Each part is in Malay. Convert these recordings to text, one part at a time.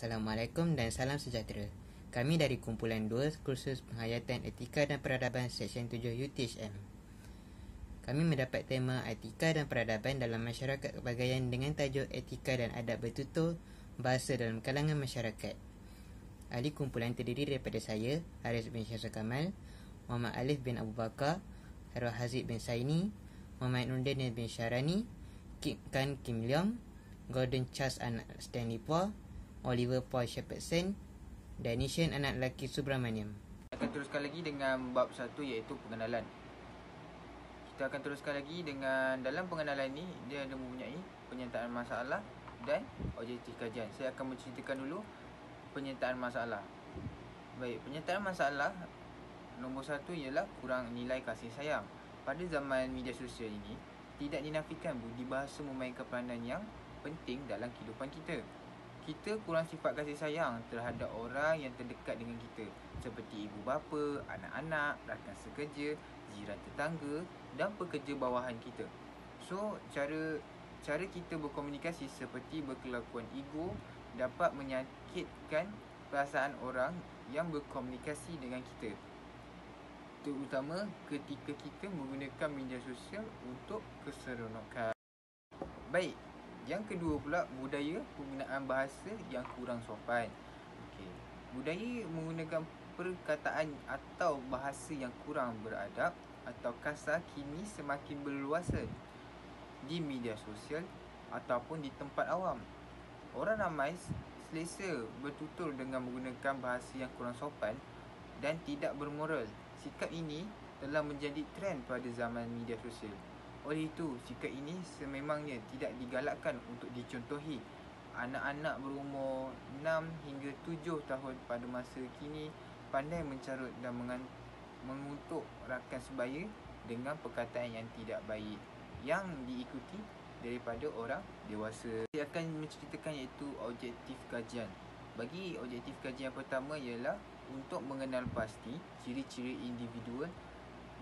Assalamualaikum dan salam sejahtera. Kami dari kumpulan 2 kursus penghayatan etika dan peradaban Seksyen 7 UTHM. Kami mendapat tema etika dan peradaban dalam masyarakat kepegawaian dengan tajuk etika dan adab bertutur bahasa dalam kalangan masyarakat. Ahli kumpulan terdiri daripada saya, Haris bin Syamsul Kamal, Muhammad Alif bin Abu Bakar, Hairul Haziq bin Saini, Muhammad Nurdin bin Syarani, Kim Leong, Gordon Charles anak Stanley Poor, Oliver Paul Shepherdson, dan Nishan anak lelaki Subramaniam. Kita akan teruskan lagi dengan bab 1 iaitu pengenalan. Kita akan teruskan lagi dengan dalam pengenalan ni dia ada mempunyai penyertaan masalah dan objektif kajian. Saya akan menceritakan dulu penyertaan masalah. Baik, penyertaan masalah nombor 1 ialah kurang nilai kasih sayang. Pada zaman media sosial ini, tidak dinafikan budi bahasa memainkan peranan yang penting dalam kehidupan kita. Kita kurang sifat kasih sayang terhadap orang yang terdekat dengan kita, seperti ibu bapa, anak-anak, rakan sekerja, jiran tetangga dan pekerja bawahan kita. So, cara kita berkomunikasi seperti berkelakuan ego dapat menyakitkan perasaan orang yang berkomunikasi dengan kita, terutama ketika kita menggunakan media sosial untuk keseronokan. Baik, yang kedua pula, budaya penggunaan bahasa yang kurang sopan. Budaya menggunakan perkataan atau bahasa yang kurang beradab atau kasar kini semakin berluasan di media sosial ataupun di tempat awam. Orang ramai selesa bertutur dengan menggunakan bahasa yang kurang sopan dan tidak bermoral. Sikap ini telah menjadi trend pada zaman media sosial. Oleh itu, sikap ini sememangnya tidak digalakkan untuk dicontohi. Anak-anak berumur 6 hingga 7 tahun pada masa kini pandai mencarut dan mengutuk rakan sebaya dengan perkataan yang tidak baik yang diikuti daripada orang dewasa. Saya akan menceritakan iaitu objektif kajian. Bagi objektif kajian pertama ialah untuk mengenal pasti ciri-ciri individu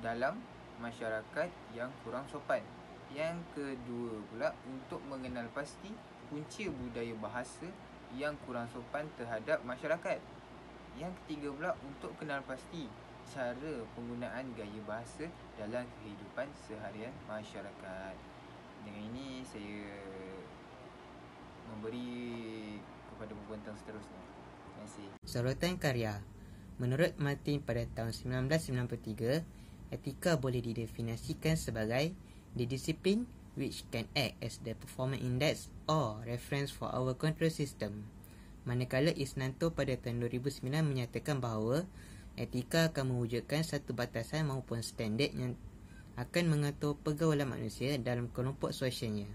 dalam masyarakat yang kurang sopan. Yang kedua pula, untuk mengenal pasti punca budaya bahasa yang kurang sopan terhadap masyarakat. Yang ketiga pula, untuk kenal pasti cara penggunaan gaya bahasa dalam kehidupan seharian masyarakat. Dengan ini saya memberi kepada pembentang seterusnya. Terima kasih. Sorotan karya. Menurut Martin pada tahun 1993, etika boleh didefinisikan sebagai the discipline which can act as the performance index or reference for our control system. Manakala Isnanto pada tahun 2009 menyatakan bahawa etika akan mewujudkan satu batasan maupun standard yang akan mengatur pergaulan manusia dalam kelompok sosialnya.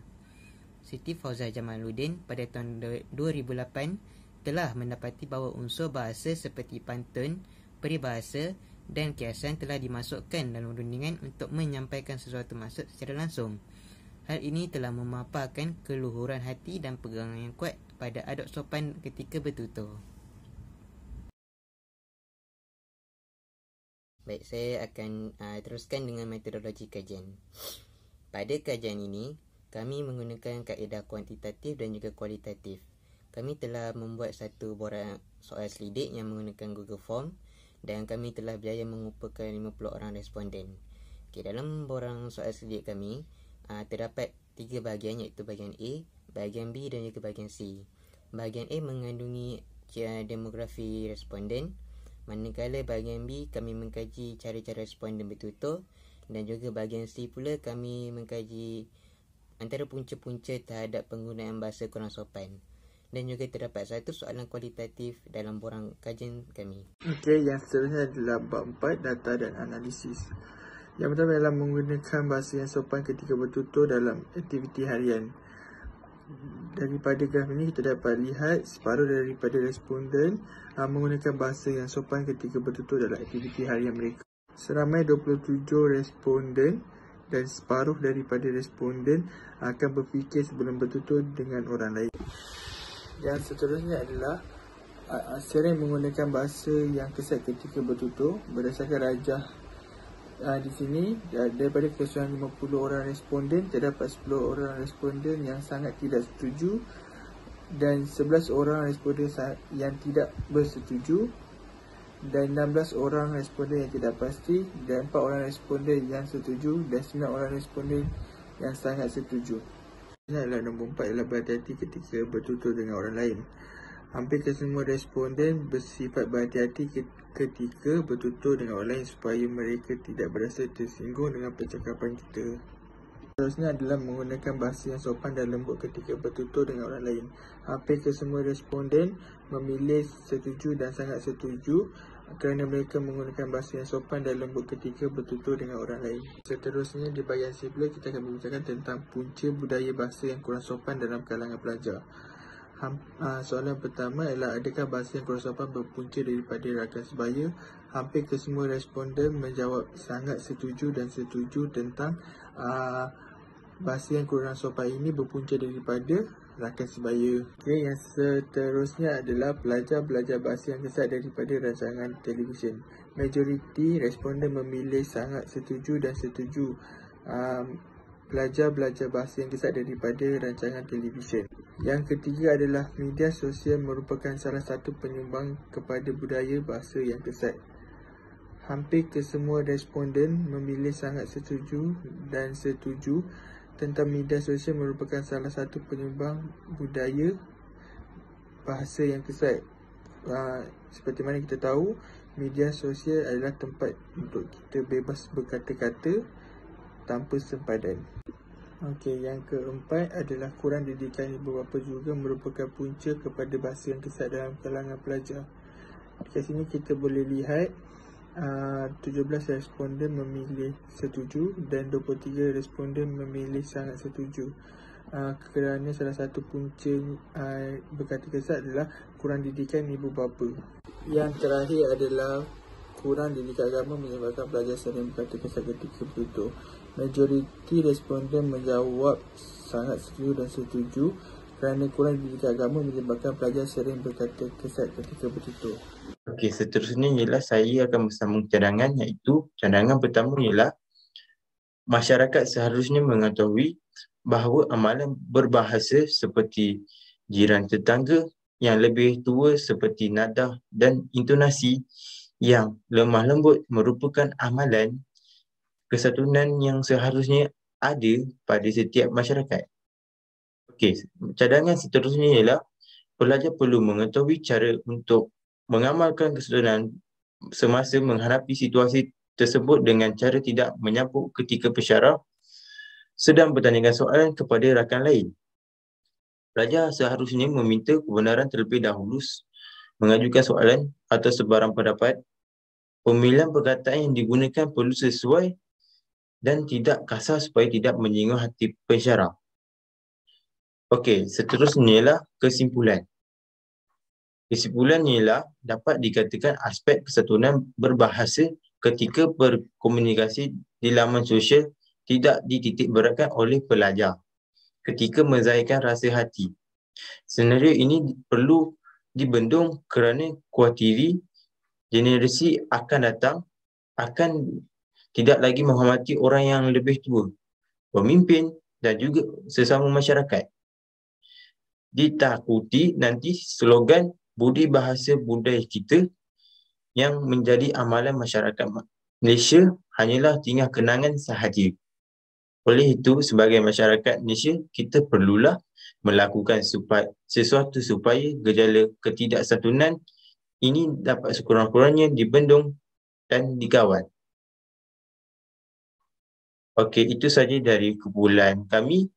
Siti Fauzah Jamaluddin pada tahun 2008 telah mendapati bahawa unsur bahasa seperti pantun, peribahasa dan kiasan telah dimasukkan dalam rundingan untuk menyampaikan sesuatu maksud secara langsung. Hal ini telah memaparkan keluhuran hati dan pegangan yang kuat pada adab sopan ketika bertutur. Baik, saya akan teruskan dengan metodologi kajian. Pada kajian ini, kami menggunakan kaedah kuantitatif dan juga kualitatif. Kami telah membuat satu borang soal selidik yang menggunakan Google Form dan kami telah berjaya mengumpulkan 50 orang responden. Dalam borang soal selidik kami, terdapat 3 bahagian, iaitu bahagian A, bahagian B dan juga bahagian C. Bahagian A mengandungi demografi responden, manakala bahagian B kami mengkaji cara-cara responden bertutur, dan juga bahagian C pula kami mengkaji antara punca-punca terhadap penggunaan bahasa kurang sopan. Dan juga terdapat satu soalan kualitatif dalam borang kajian kami. Okey, yang seterusnya adalah bab 4, data dan analisis. Yang pertama adalah menggunakan bahasa yang sopan ketika bertutur dalam aktiviti harian. Daripada graf ini kita dapat lihat separuh daripada responden menggunakan bahasa yang sopan ketika bertutur dalam aktiviti harian mereka. Seramai 27 responden dan separuh daripada responden akan berfikir sebelum bertutur dengan orang lain. Yang seterusnya adalah sering menggunakan bahasa yang kesat ketika bertutur. Berdasarkan rajah di sini, daripada keseluruhan 50 orang responden, terdapat 10 orang responden yang sangat tidak setuju dan 11 orang responden yang tidak bersetuju, dan 16 orang responden yang tidak pasti, dan 4 orang responden yang setuju, dan 9 orang responden yang sangat setuju. Ini adalah nombor 4 ialah berhati-hati ketika bertutur dengan orang lain. Hampir kesemua responden bersifat berhati-hati ketika bertutur dengan orang lain supaya mereka tidak berasa tersinggung dengan percakapan kita. Seterusnya adalah menggunakan bahasa yang sopan dan lembut ketika bertutur dengan orang lain. Hampir kesemua responden memilih setuju dan sangat setuju kerana mereka menggunakan bahasa yang sopan dan lembut ketika bertutur dengan orang lain. Seterusnya di bahagian sebelah kita akan membicarakan tentang punca budaya bahasa yang kurang sopan dalam kalangan pelajar. Soalan pertama ialah adakah bahasa yang kurang sopan berpunca daripada rakan sebaya? Hampir kesemua responden menjawab sangat setuju dan setuju tentang bahasa yang kurang sopan ini berpunca daripada rakan sebaya. Okay, yang seterusnya adalah pelajar belajar bahasa yang kesat daripada rancangan televisyen. Majoriti responden memilih sangat setuju dan setuju pelajar belajar bahasa yang kesat daripada rancangan televisyen. Yang ketiga adalah media sosial merupakan salah satu penyumbang kepada budaya bahasa yang kesat. Hampir kesemua responden memilih sangat setuju dan setuju tentang media sosial merupakan salah satu penyumbang budaya bahasa yang kesat. Seperti mana kita tahu, media sosial adalah tempat untuk kita bebas berkata-kata tanpa sempadan. Okey, yang keempat adalah kurang didikan ibu bapa juga merupakan punca kepada bahasa yang kesat dalam kalangan pelajar. Di sini kita boleh lihat 17 responden memilih setuju dan 23 responden memilih sangat setuju. Kerana salah satu punca berkata kesat adalah kurang didikan ibu bapa. Yang terakhir adalah kurang didikan agama menyebabkan pelajar sering berkata kesat ketika bertutur. Majoriti responden menjawab sangat setuju dan setuju kerana kurang didikan agama menyebabkan pelajar sering berkata kesat ketika bertutur. Okey, seterusnya ialah saya akan bersambung cadangan, iaitu cadangan pertama ialah masyarakat seharusnya mengetahui bahawa amalan berbahasa seperti jiran tetangga yang lebih tua seperti nadah dan intonasi yang lemah lembut merupakan amalan kesatuan yang seharusnya ada pada setiap masyarakat. Okey, cadangan seterusnya ialah pelajar perlu mengetahui cara untuk mengamalkan kesatuan semasa menghadapi situasi tersebut dengan cara tidak menyampuk ketika pesyarah sedang bertanyakan soalan kepada rakan lain. Pelajar seharusnya meminta kebenaran terlebih dahulu mengajukan soalan atau sebarang pendapat. Pemilihan perkataan yang digunakan perlu sesuai dan tidak kasar supaya tidak menyinggung hati pensyarah. Okey, seterusnya ialah kesimpulan. Kesimpulannya ialah dapat dikatakan aspek kesatuan berbahasa ketika berkomunikasi di laman sosial tidak dititik beratkan oleh pelajar ketika menzahirkan rasa hati. Senario ini perlu dibendung kerana kuatiri generasi akan datang akan tidak lagi menghormati orang yang lebih tua, pemimpin dan juga sesama masyarakat. Ditakuti nanti slogan budi bahasa budaya kita yang menjadi amalan masyarakat Malaysia hanyalah tinggal kenangan sahaja. Oleh itu, sebagai masyarakat Malaysia, kita perlulah melakukan sesuatu supaya gejala ketidaksatuan ini dapat sekurang-kurangnya dibendung dan dikawal. Okey, itu saja dari kumpulan kami.